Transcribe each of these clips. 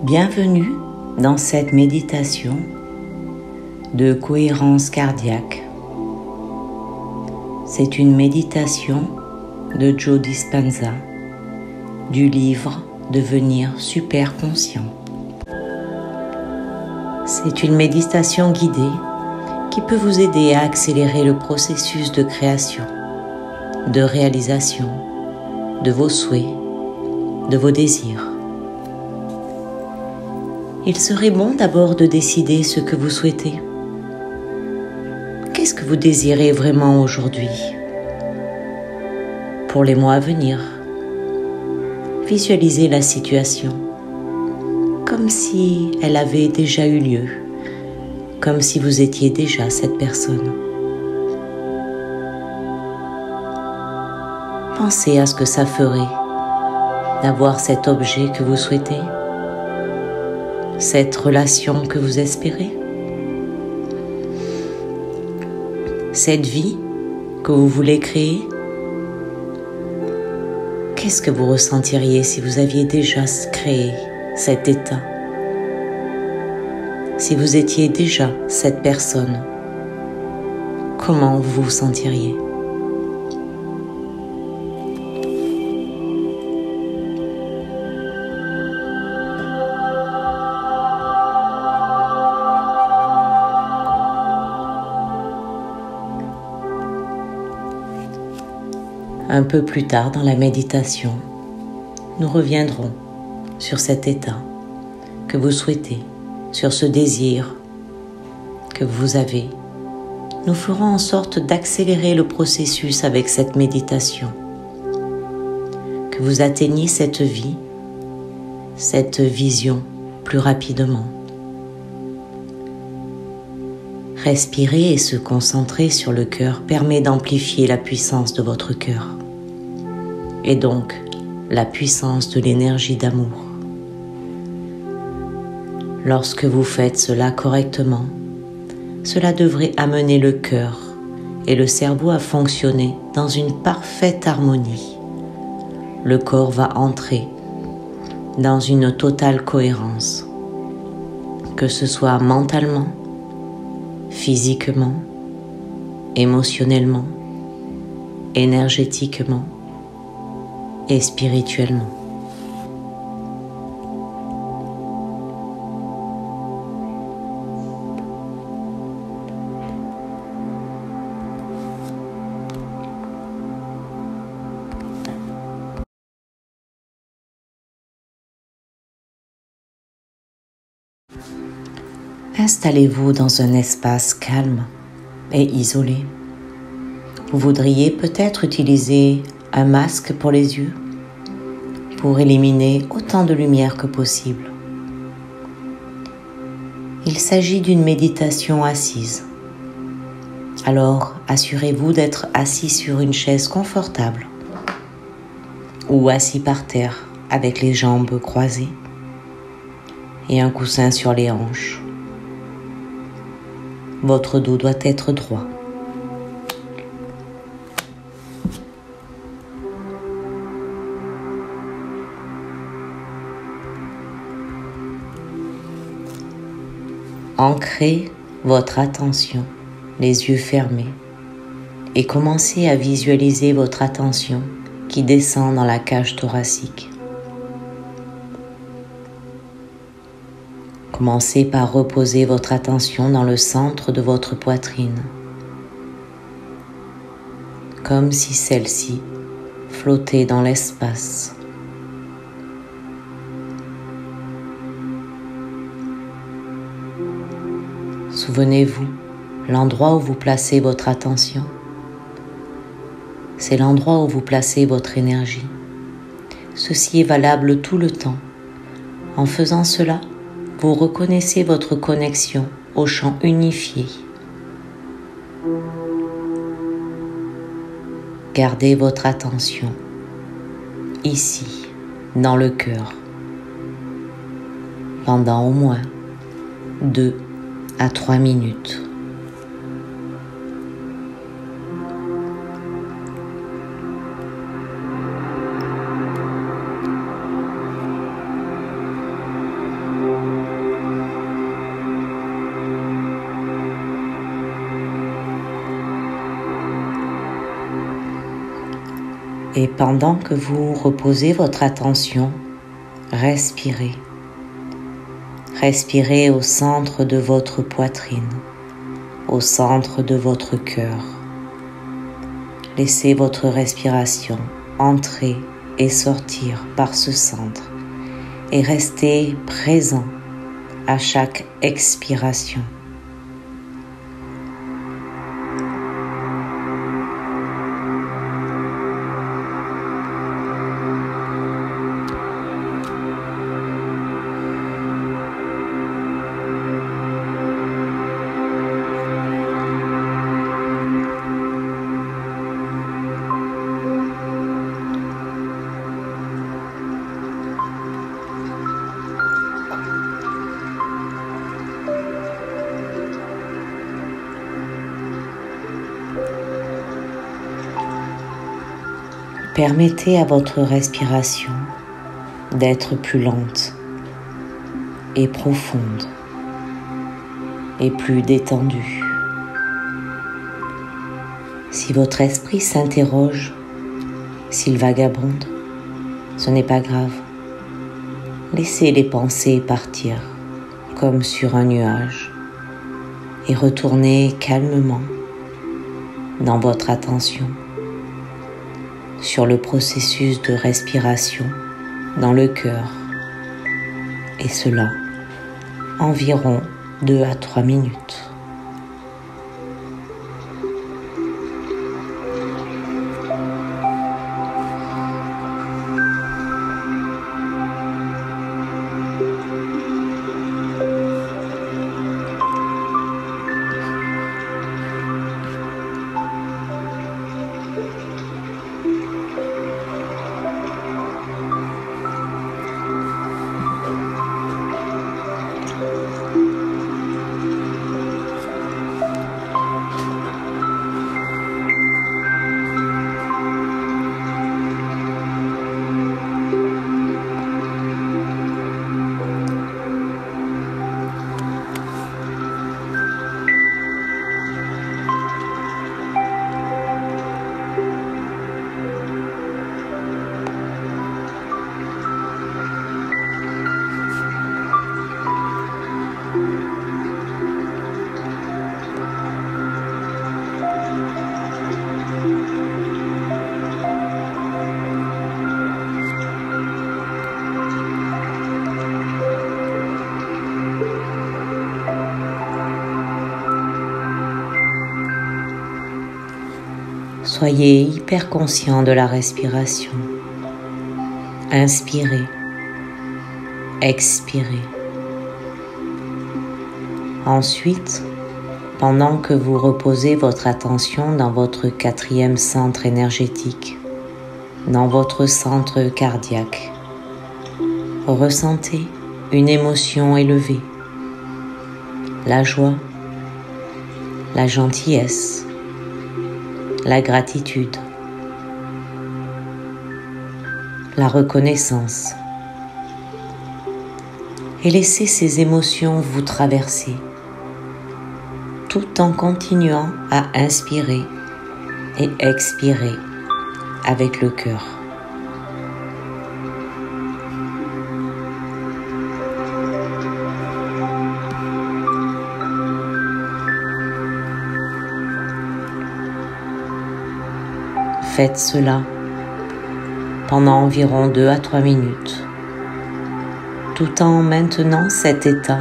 Bienvenue dans cette méditation de cohérence cardiaque. C'est une méditation de Joe Dispenza du livre Devenir super conscient. C'est une méditation guidée qui peut vous aider à accélérer le processus de création, de réalisation, de vos souhaits, de vos désirs. Il serait bon d'abord de décider ce que vous souhaitez. Qu'est-ce que vous désirez vraiment aujourd'hui? Pour les mois à venir, visualisez la situation comme si elle avait déjà eu lieu, comme si vous étiez déjà cette personne. Pensez à ce que ça ferait d'avoir cet objet que vous souhaitez, cette relation que vous espérez, cette vie que vous voulez créer. Qu'est-ce que vous ressentiriez si vous aviez déjà créé cet état? Si vous étiez déjà cette personne, comment vous vous sentiriez? Un peu plus tard dans la méditation, nous reviendrons sur cet état que vous souhaitez, sur ce désir que vous avez. Nous ferons en sorte d'accélérer le processus avec cette méditation, que vous atteigniez cette vie, cette vision plus rapidement. Respirer et se concentrer sur le cœur permet d'amplifier la puissance de votre cœur et donc la puissance de l'énergie d'amour. Lorsque vous faites cela correctement, cela devrait amener le cœur et le cerveau à fonctionner dans une parfaite harmonie. Le corps va entrer dans une totale cohérence, que ce soit mentalement, physiquement, émotionnellement, énergétiquement et spirituellement. Installez-vous dans un espace calme et isolé. Vous voudriez peut-être utiliser un masque pour les yeux pour éliminer autant de lumière que possible. Il s'agit d'une méditation assise. Alors, assurez-vous d'être assis sur une chaise confortable ou assis par terre avec les jambes croisées et un coussin sur les hanches. Votre dos doit être droit. Ancrez votre attention, les yeux fermés, et commencez à visualiser votre attention qui descend dans la cage thoracique. Commencez par reposer votre attention dans le centre de votre poitrine, comme si celle-ci flottait dans l'espace. Souvenez-vous, l'endroit où vous placez votre attention, c'est l'endroit où vous placez votre énergie. Ceci est valable tout le temps. En faisant cela, vous reconnaissez votre connexion au champ unifié. Gardez votre attention ici, dans le cœur, pendant au moins 2 à 3 minutes. Et pendant que vous reposez votre attention, respirez. Respirez au centre de votre poitrine, au centre de votre cœur. Laissez votre respiration entrer et sortir par ce centre et restez présent à chaque expiration. Permettez à votre respiration d'être plus lente et profonde et plus détendue. Si votre esprit s'interroge, s'il vagabonde, ce n'est pas grave. Laissez les pensées partir comme sur un nuage et retournez calmement dans votre attention sur le processus de respiration dans le cœur, et cela environ 2 à 3 minutes. Soyez hyper conscient de la respiration. Inspirez, expirez. Ensuite, pendant que vous reposez votre attention dans votre 4e centre énergétique, dans votre centre cardiaque, ressentez une émotion élevée, la joie, la gentillesse, la gratitude, la reconnaissance, et laissez ces émotions vous traverser tout en continuant à inspirer et expirer avec le cœur. Faites cela pendant environ 2 à 3 minutes, tout en maintenant cet état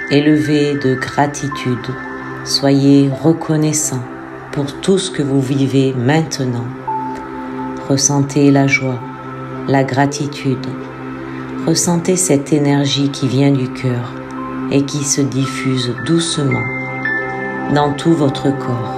élevé de gratitude. Soyez reconnaissant pour tout ce que vous vivez maintenant. Ressentez la joie, la gratitude. Ressentez cette énergie qui vient du cœur et qui se diffuse doucement dans tout votre corps.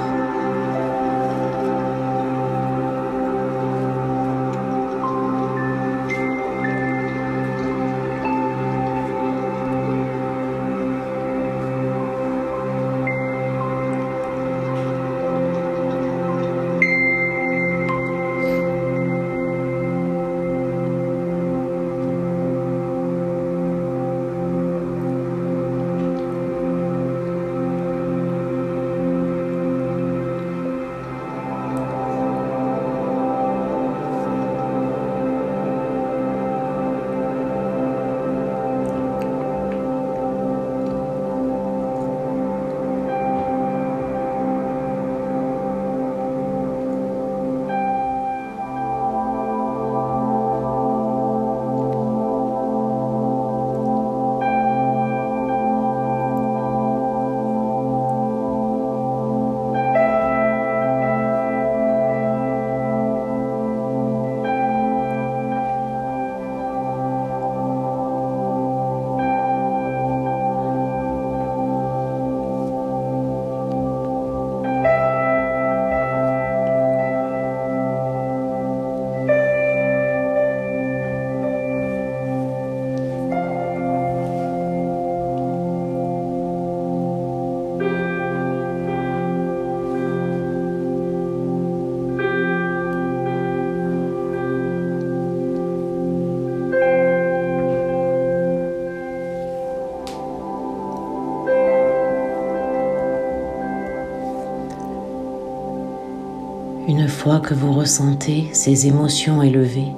Une fois que vous ressentez ces émotions élevées,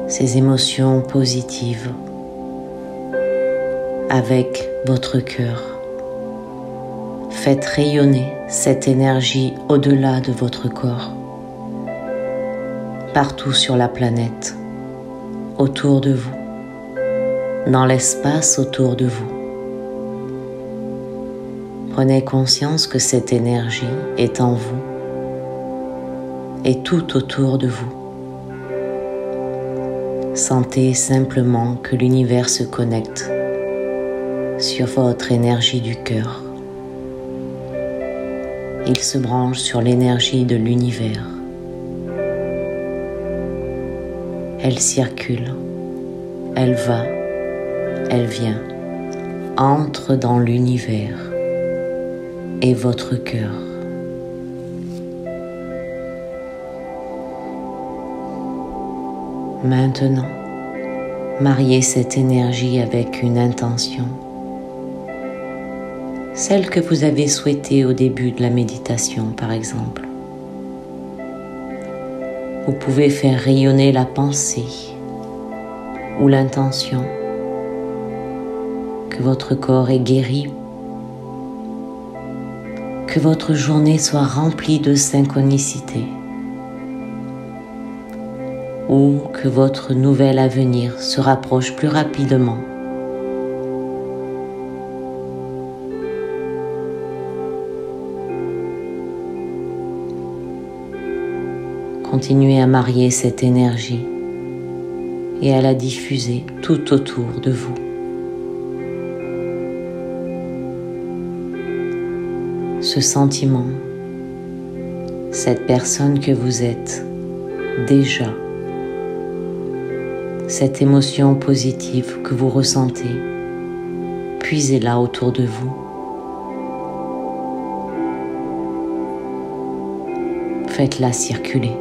ces émotions positives, avec votre cœur, faites rayonner cette énergie au-delà de votre corps, partout sur la planète, autour de vous, dans l'espace autour de vous. Prenez conscience que cette énergie est en vous et tout autour de vous. Sentez simplement que l'univers se connecte sur votre énergie du cœur. Il se branche sur l'énergie de l'univers. Elle circule, elle va, elle vient, entre dans l'univers et votre cœur. Maintenant, mariez cette énergie avec une intention, celle que vous avez souhaitée au début de la méditation par exemple. Vous pouvez faire rayonner la pensée ou l'intention que votre corps est guéri, que votre journée soit remplie de synchronicité ou que votre nouvel avenir se rapproche plus rapidement. Continuez à marier cette énergie et à la diffuser tout autour de vous. Ce sentiment, cette personne que vous êtes déjà, cette émotion positive que vous ressentez, puisez-la autour de vous. Faites-la circuler.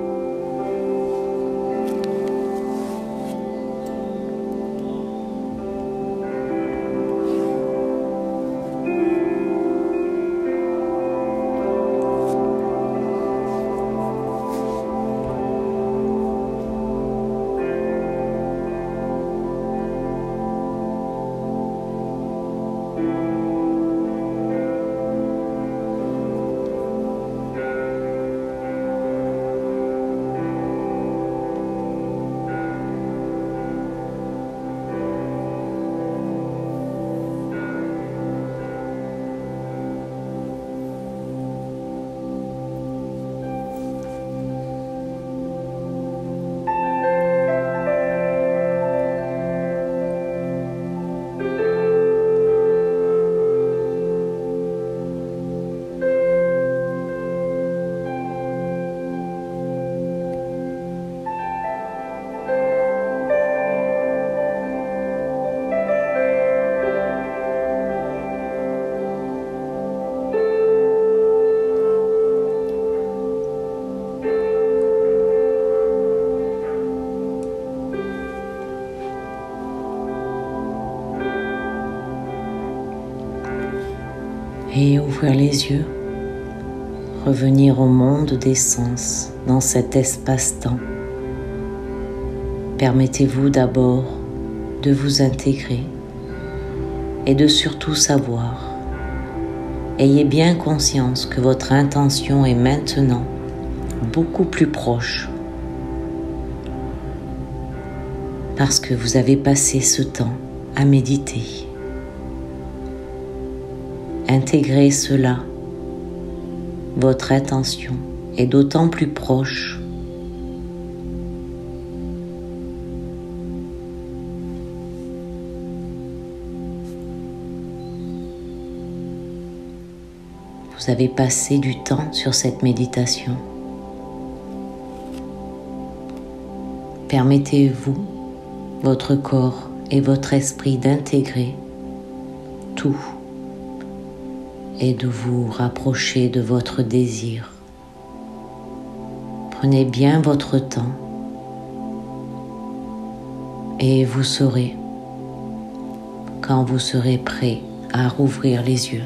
Et ouvrir les yeux, revenir au monde des sens dans cet espace-temps. Permettez-vous d'abord de vous intégrer et de surtout savoir. Ayez bien conscience que votre intention est maintenant beaucoup plus proche parce que vous avez passé ce temps à méditer. Intégrez cela. Votre intention est d'autant plus proche vous avez passé du temps sur cette méditation. Permettez-vous, votre corps et votre esprit d'intégrer tout et de vous rapprocher de votre désir. Prenez bien votre temps et vous saurez quand vous serez prêt à rouvrir les yeux.